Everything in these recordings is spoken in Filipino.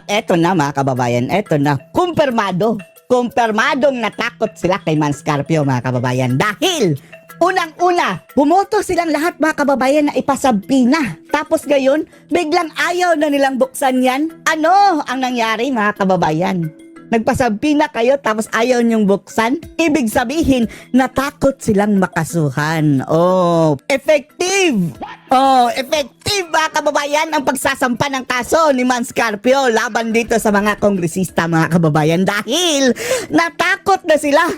At eto na mga kababayan, eto na, kumpirmado. Kumpirmadong natakot sila kay Manscarpio mga kababayan. Dahil, unang-una, bumoto silang lahat mga kababayan na ipasabina. Tapos ngayon, biglang ayaw na nilang buksan yan. Ano ang nangyari mga kababayan? Nagpasabina kayo tapos ayaw niyong buksan? Ibig sabihin, natakot silang makasuhan. Oh, effective! Oh, effective mga kababayan ang pagsasampa ng kaso ni Manscarpio laban dito sa mga kongresista mga kababayan dahil natakot na sila.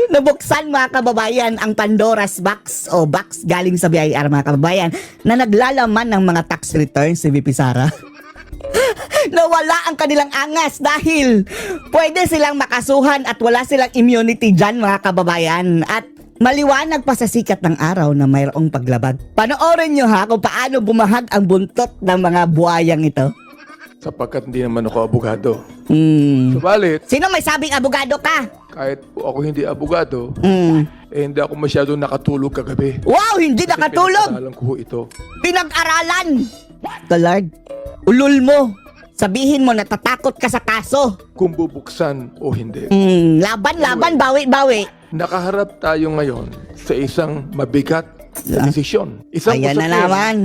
Nabuksan mga kababayan ang Pandora's box o box galing sa BIR mga kababayan na naglalaman ng mga tax returns si VP Sara. Nawala ang kanilang angas dahil pwede silang makasuhan at wala silang immunity dyan mga kababayan. At maliwanag pa sa sikat ng araw na mayroong paglabag. Panoorin nyo ha kung paano bumahag ang buntot ng mga buhayang ito. Sapagkat hindi naman ako abogado. Subalit, sino may sabing abogado ka? Kahit po ako hindi abogado, hindi ako masyado nakatulog kagabi. Wow, hindi nakatulog! Pinag-aralan ko ito. Pinag-aralan! The Lord, ulul mo. Sabihin mo natatakot ka sa kaso. Kung bubuksan o hindi. Laban, bawi. Nakaharap tayo ngayon sa isang mabigat na desisyon. Isang Ayan na usapin naman.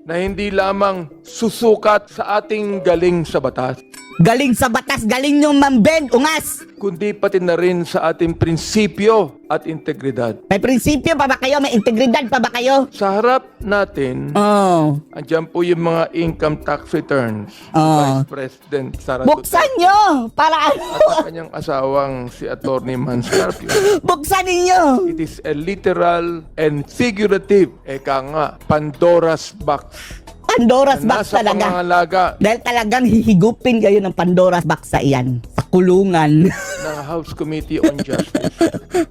na hindi lamang susukat sa ating galing sa batas, Galing sa batas, galing yung mambed, ungas. kundi pati na rin sa ating prinsipyo at integridad. May prinsipyo pa ba kayo? May integridad pa ba kayo? Sa harap natin, Oh. andyan po yung mga income tax returns. Oh. Vice President Sara Buksan nyo! Para ano? at ang kanyang asawang si Atty. Manscarpio. Buksan ninyo! It is a literal and figurative, eka nga, Pandora's box. Pandora's Na box nasa talaga. pangangalaga Dahil talagang hihigupin kayo ng Pandora's box sa iyan. Sa kulungan. ng House Committee on Justice.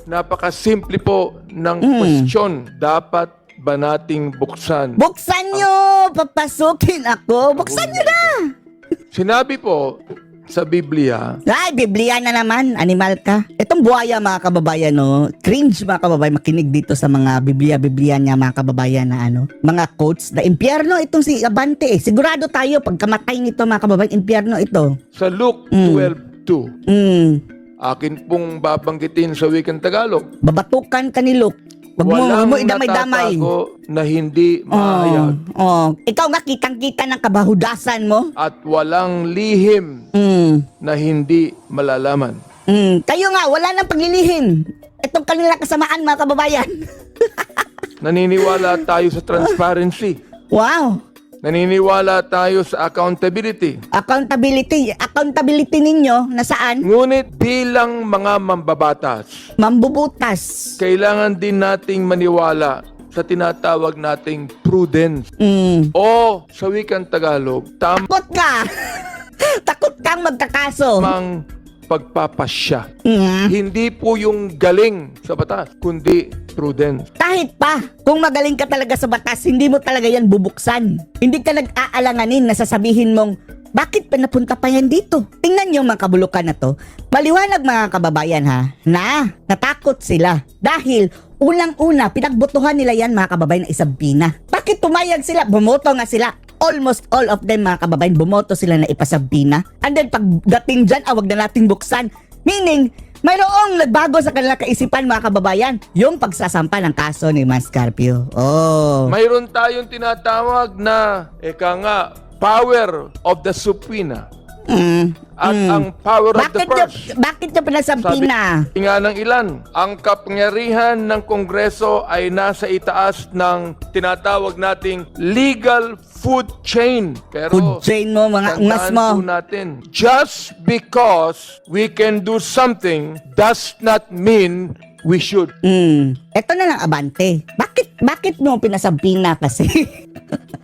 Napakasimple po ng question. Dapat ba nating buksan? Buksan nyo! Papasukin ako! Buksan nyo na! Sinabi po sa Biblia, Ay, Biblia na naman. Animal ka. Itong buhaya mga kababayan, no? Cringe mga kababayan. Makinig dito sa mga Biblia niya mga kababayan na ano. Mga quotes na impyerno itong si Abante eh. Sigurado tayo pagkamatay nito mga kababayan, impyerno ito. sa Luke 12:2, akin pong babanggitin sa wikang Tagalog, Babatukan ka ni Luke. Wag mo idamay-damay. natatago na hindi mahayag Ikaw nga kitang-kita ng kabahudasan mo. at walang lihim na hindi malalaman. Kayo nga, wala nang paglilihim. Itong kanilang kasamaan mga kababayan. Naniniwala tayo sa transparency. Wow! Naniniwala tayo sa accountability. Accountability ninyo nasaan? Ngunit bilang mga mambabatas, Mambubutas. kailangan din nating maniwala sa tinatawag nating prudence. O sa wikang Tagalog, Takot ka! Takot kang magkakaso. tamang pagpapasya. Hindi po yung galing sa batas, kundi prudence. Kahit pa, kung magaling ka talaga sa batas, hindi mo talaga yan bubuksan. Hindi ka nag-aalanganin na sasabihin mong, bakit pa napunta pa yan dito? Tingnan yung mga kabulukan na to. Maliwanag mga kababayan ha, na natakot sila. Dahil unang-una, pinagbotohan nila yan mga kababayan na isabina. Bakit pumayag sila? Bumoto nga sila. Almost all of them mga kababayan, bumoto sila na ipasabina. And then pagdating dyan, wag na nating buksan. Meaning, mayroong nagbago sa kanilang kaisipan mga kababayan, yung pagsasampa ng kaso ni Manscarpio. Oh. Mayroon tayong tinatawag na, eka nga, power of the subpoena. At ang power of the purse. Bakit yung pinasampina? Sabi nga ng ilan, ang kapangyarihan ng Kongreso ay nasa itaas ng tinatawag nating legal food chain. Pero Food chain mo, mga ungas tandaan mo. po natin, just because we can do something does not mean we should. Ito na lang abante. Bakit mo pinasampina kasi?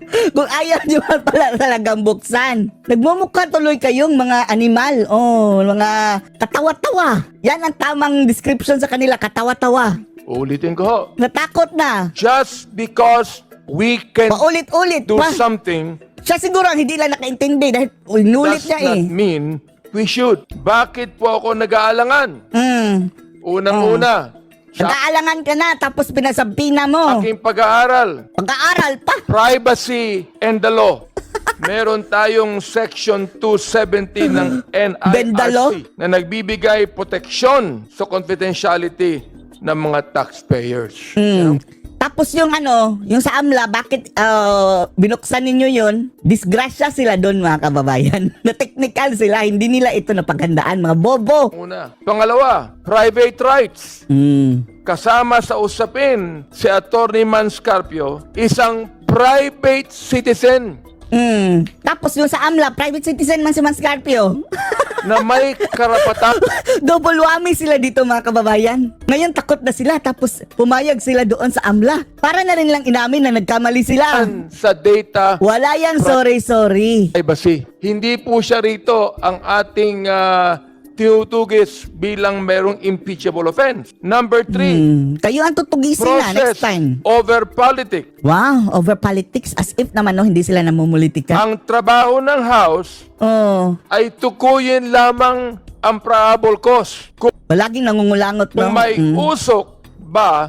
Kung ayaw nyo pala talagang buksan. Nagmumukha tuloy kayong mga animal. Oh, mga katawa-tawa. Yan ang tamang description sa kanila, katawa-tawa. Ulitin ko ho. Natakot na. Just because we can Paulit-ulit do pa. something Siya siguro ang hindi lang nakaintindi dahil inulit does niya not eh. mean we should. Bakit po ako nag-aalangan? Unang-una, sa Nag-aalangan ka na tapos pinasampina mo. aking pag-aaral, Pag-aaral pa. privacy and the law. Meron tayong Section 270 ng Bendalo? NIRC na nagbibigay proteksyon sa confidentiality ng mga taxpayers. Tapos yung yung sa AMLA, bakit binuksan ninyo yun? Disgrasya sila doon, mga kababayan. Na technical sila, hindi nila ito napaghandaan, mga bobo. Una. Pangalawa, private rights. Kasama sa usapin si Attorney Manscarpio, isang private citizen Tapos yung sa AMLA, private citizen man si Manscarpio. na may karapatan Double whammy sila dito, mga kababayan. Ngayon takot na sila, tapos pumayag sila doon sa AMLA. Para na rin lang inamin na nagkamali sila. sa data Wala yan, sorry. privacy. Hindi po siya rito ang ating tinutugis bilang merong impeachable offense. Number 3, Kayo ang tutugisin na next process time. over politics. Wow, over politics, as if naman hindi sila namumulitika. Ang trabaho ng House Oh, ay tukuyin lamang ang probable cause. palaging nangungulangot, Kung no? may usok ba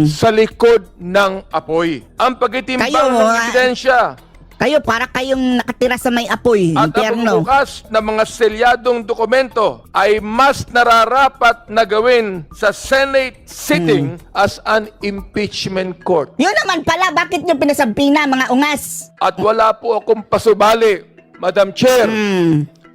sa likod ng apoy. Ang pagtitimbang Kayo, ng ebidensya Kayo, para kayong nakatira sa may apoy, at ang impyerno. pagbubukas ng mga selyadong dokumento ay mas nararapat na gawin sa Senate sitting as an impeachment court. Yun naman pala, bakit nyo pinasampina, mga ungas? At wala po akong pasubali, Madam Chair,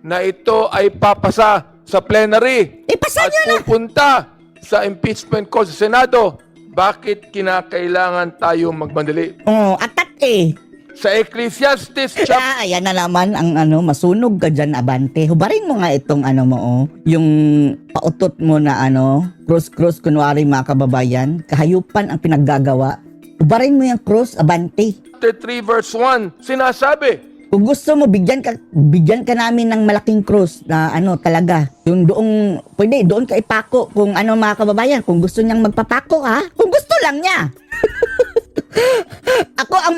na ito ay papasa sa plenary Ipasa at nyo na! pupunta sa impeachment court sa Senado. Bakit kinakailangan tayo magmandali? Oh, atat eh. Sa Ecclesiastes chapter Ayan na naman ang masunog ka dyan, Abante. Hubarin mo nga itong yung pautot mo na cross, kunwari, mga kababayan. Kahayupan ang pinaggagawa. Hubarin mo yung cross, Abante. 3 verse 1, sinasabi, Kung gusto mo, bigyan ka namin ng malaking cross na talaga. Yung pwede, doon ka ipako kung mga kababayan. Kung gusto niyang magpapako, ha? Kung gusto lang niya. Ako ang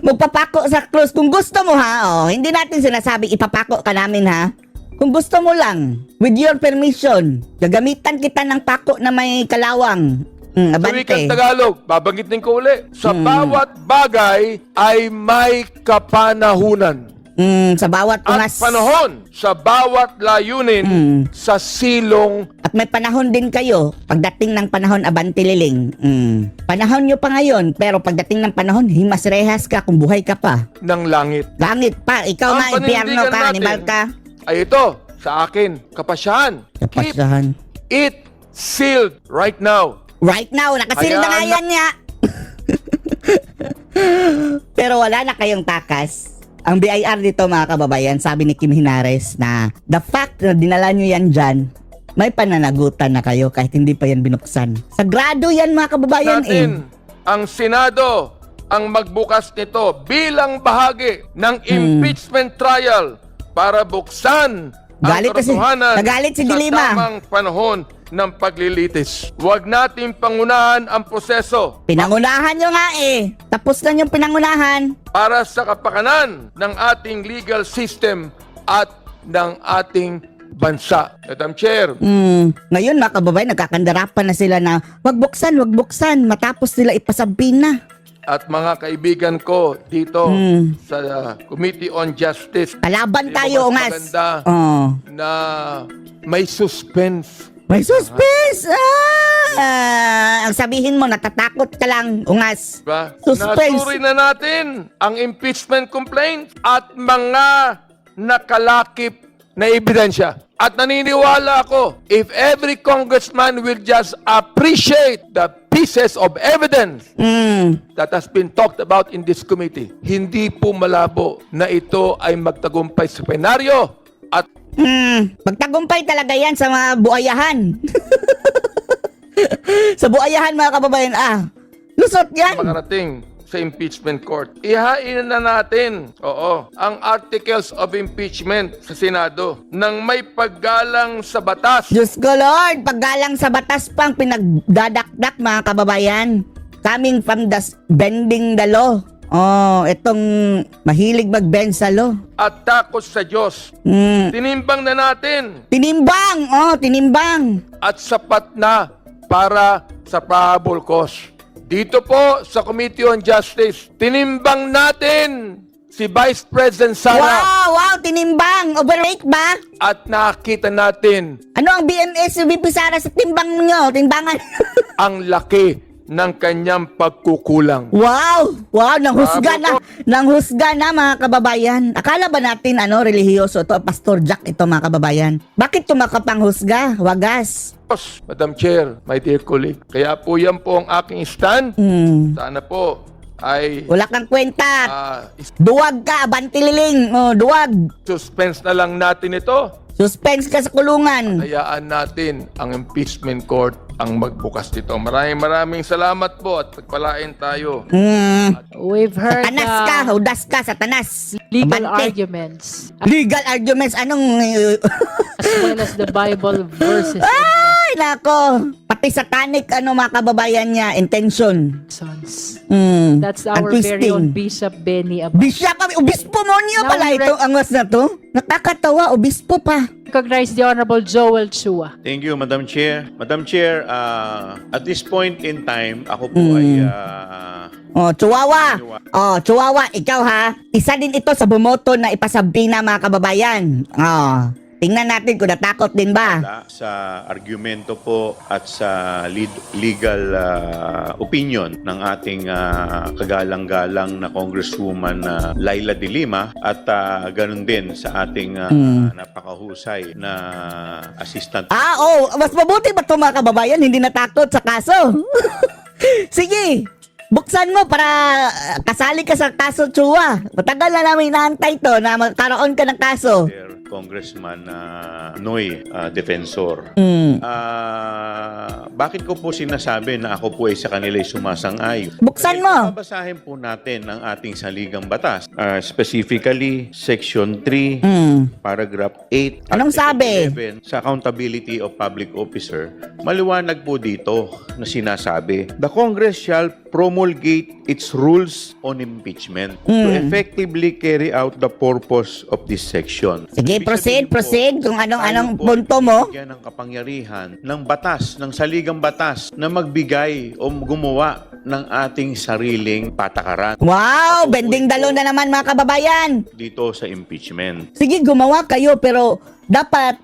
magpapako sa cross kung gusto mo, ha? Hindi natin sinasabi ipapako ka namin, ha? Kung gusto mo lang, with your permission, gagamitan kita ng pako na may kalawang. sa Abante. wikang Tagalog, babanggitin ko uli, sa bawat bagay ay may kapanahunan. Sa bawat At ungas. panahon sa bawat layunin sa silong At may panahon din kayo, pagdating ng panahon, Abante Liling. Panahon nyo pa ngayon, pero pagdating ng panahon, himas-rehas ka kung buhay ka pa. ng langit. Langit pa, ikaw Ang nga, impyerno panindigan ka, natin animal ka. ay ito, sa akin, kapasyahan. Keep Kapasahan. it sealed right now. Right now, nakasil na nga Hayaan yan niya. Pero wala na kayong takas. Ang BIR dito, mga kababayan, sabi ni Kim Hinares na the fact na dinala nyo yan dyan, may pananagutan na kayo kahit hindi pa yan binuksan. Sagrado yan, mga kababayan Natin, ang Senado ang magbukas nito bilang bahagi ng impeachment trial para buksan Galit ang kasi- katotohanan nagalit si sa Dilima. tamang panahon ng paglilitis. Huwag natin pangunahan ang proseso Pinangunahan nyo nga eh. Tapos na yung pinangunahan. para sa kapakanan ng ating legal system at ng ating bansa. Madam Chair, Ngayon, mga kababayan, nagkakandarapan na sila na wag buksan, matapos nila ipasampina. at mga kaibigan ko dito sa Committee on Justice, Kalaban Di ba tayo, mas ungas. maganda Oh. na may suspense. May suspense! Ang sabihin mo, natatakot ka lang, ungas. Diba? Suspense. Nasuri na natin ang impeachment complaint at mga nakalakip na ebidensya. At naniniwala ako, if every congressman will just appreciate the pieces of evidence that has been talked about in this committee, hindi po malabo na ito ay magtagumpay sa plenaryo at Magtagumpay talaga yan sa mga buayahan. Sa buayahan, mga kababayan, lusot yan. makarating sa impeachment court. Ihain na natin, ang articles of impeachment sa Senado nang may paggalang sa batas. Diyos ko, Lord, paggalang sa batas pang pinagdadakdak, mga kababayan. Coming from the bending the law. Itong mahilig mag-bend sa law. At takot sa Diyos. Tinimbang na natin Tinimbang. at sapat na para sa probable cause. Dito po sa Committee on Justice, tinimbang natin si Vice President Sara Wow, tinimbang. Overweight ba? at nakita natin Ano ang BMS yung VP Sara sa timbang nyo? Timbangan. ang laki ng kanyang pagkukulang. Wow, nanghusga Bravo Nanghusga na mga kababayan. Akala ba natin relihiyoso to, Pastor Jack ito mga kababayan? Bakit tumakapanghusga? Wagas. Madam Chair, my dear colleague, kaya po yan po ang aking stand. Sana po ay Wala kang kwenta. Duwag ka, abantililing. Duwag. suspense na lang natin ito. Suspense ka sa kulungan. Hayaan natin ang impeachment court ang magbukas nito. Maraming salamat po at pagpalain tayo. We've heard Satanas ka, hudas ka, satanas. legal Abante. arguments Legal arguments. Anong... as well as the Bible verses Ay, nako. Pati satanic, mga kababayan niya, intention. and sons. Ang That's our twisting. very own Bishop Benny Abad. Bishop, obispo mo niyo Now pala we ito, angwas na to. Nakakatawa, obispo pa. Recognize the Honorable Joel Chua. Thank you, Madam Chair. Madam Chair, at this point in time, ako po ay Chihuahua. Chihuahua, ikaw ha. Isa din ito sa bumoto na ipasabina mga kababayan. Tingnan natin kung natakot din ba. sa argumento po at sa legal opinion ng ating kagalang-galang na Congresswoman Laila De Lima at ganun din sa ating napakahusay na assistant. Mas mabuti ba ito mga kababayan? Hindi natakot sa kaso. Sige. Buksan mo para kasali ka sa kaso, Chua. Matagal na namin inaantay to na magkaroon ka ng kaso. Congressman Noy Defensor. Bakit ko po sinasabi na ako po ay sa kanila ay sumasang-ayon? Buksan mo. Babasahin po natin ang ating saligang batas. Specifically, Section 3, Paragraph 8, Anong sabi? 11, sa accountability of public officer. Maliwanag po dito na sinasabi, the Congress shall promulgate its rules on impeachment to effectively carry out the purpose of this section. Sige, Ibig sabihin po, proceed kung anong tayo po punto mo. bigyan ng kapangyarihan ng batas, ng saligang batas na magbigay o gumawa ng ating sariling patakaran Wow, bending dalo na naman mga kababayan. dito sa impeachment. Sige, gumawa kayo pero dapat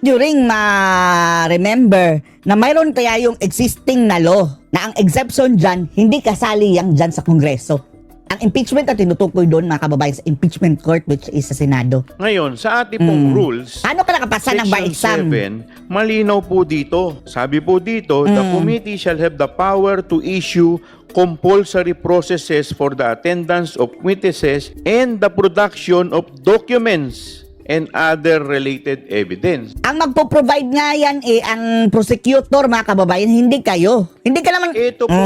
nyo ring ma-remember na mayroon kaya yung existing na law na ang exemption dyan, hindi kasali yang dyan sa Kongreso. Ang impeachment na tinutukoy doon mga kababayan sa impeachment court which is sa Senado. Ngayon, sa ating pong rules, Paano ka nakapasa ng bar exam? Section 7, malinaw po dito. Sabi po dito, the committee shall have the power to issue compulsory processes for the attendance of witnesses and the production of documents and other related evidence. Ang magpo-provide nga yan ang prosecutor mga kababayan, hindi kayo. Hindi ka naman... Ito po,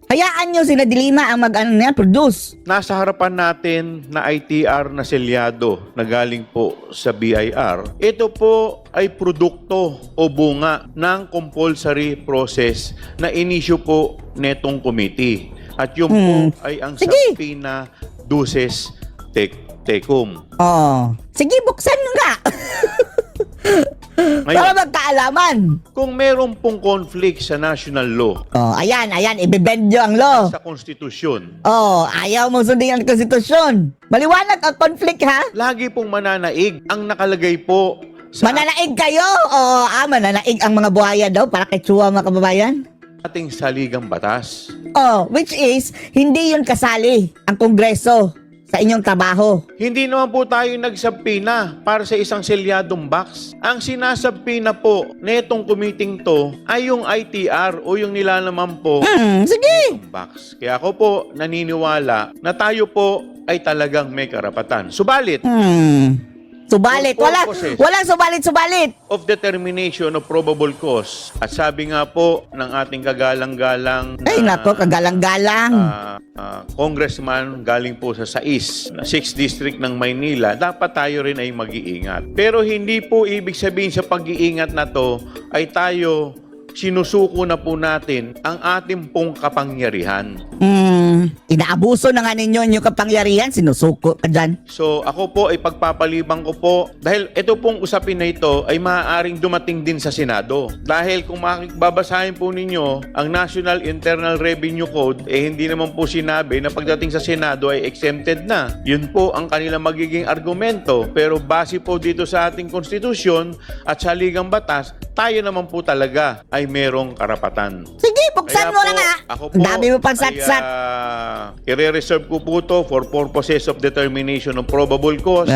Hayaan nyo sila Dilima ang produce. nasa harapan natin na ITR na selyado na galing po sa BIR. Ito po ay produkto o bunga ng compulsory process na inisyu po netong committee. At yun po ay ang Sige. subpoena duces tecum. Sige, buksan nyo nga. Para Ngayon, magkaalaman. kung meron pong conflict sa national law, Ayan, ibibend nyo ang law. sa konstitusyon, Ayaw mo sundin ang konstitusyon. Maliwanag ang conflict ha? lagi pong mananaig ang nakalagay po sa Mananaig kayo? Mananaig ang mga buhaya daw para kay Chua mga kababayan? ating saligang batas. Which is, hindi yun kasali ang Kongreso sa inyong trabaho. Hindi naman po tayo nagsabpina para sa isang selyadong box. Ang sinasabpina po netong committee to ay yung ITR o yung nilalaman po Sige. ng box. Kaya ako po naniniwala na tayo po ay talagang may karapatan. Subalit, Subalit. For Walang purposes. subalit. of determination of probable cause, at sabi nga po ng ating kagalang-galang Ay, nako, kagalang-galang. congressman galing po sa 6th District ng Maynila, dapat tayo rin ay mag-iingat. Pero hindi po ibig sabihin sa pag-iingat na to ay tayo sinusuko na po natin ang ating pong kapangyarihan. Inaabuso na nga ninyo yung kapangyarihan, sinusuko ka dyan. So ako po ay pagpapalibang ko po dahil ito pong usapin na ito ay maaaring dumating din sa Senado. Dahil kung babasahin po ninyo ang National Internal Revenue Code, hindi naman po sinabi na pagdating sa Senado ay exempted na. Yun po ang kanilang magiging argumento. Pero base po dito sa ating konstitusyon at sa ligang batas, tayo naman po talaga ay merong karapatan. Sige, buksan mo na nga. Ako po, Ang dami mo pang satsat. i-reserve ko po to for purposes of determination of probable cause.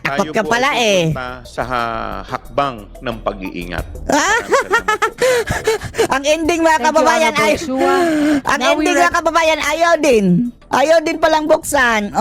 Takot Tayo ka po pala ay pupunta sa hakbang ng pag-iingat. Ang ending mga Thank you, kababayan Honorable ay Chua. ang Now we ending mga kababayan ayaw din. Ayaw din palang buksan.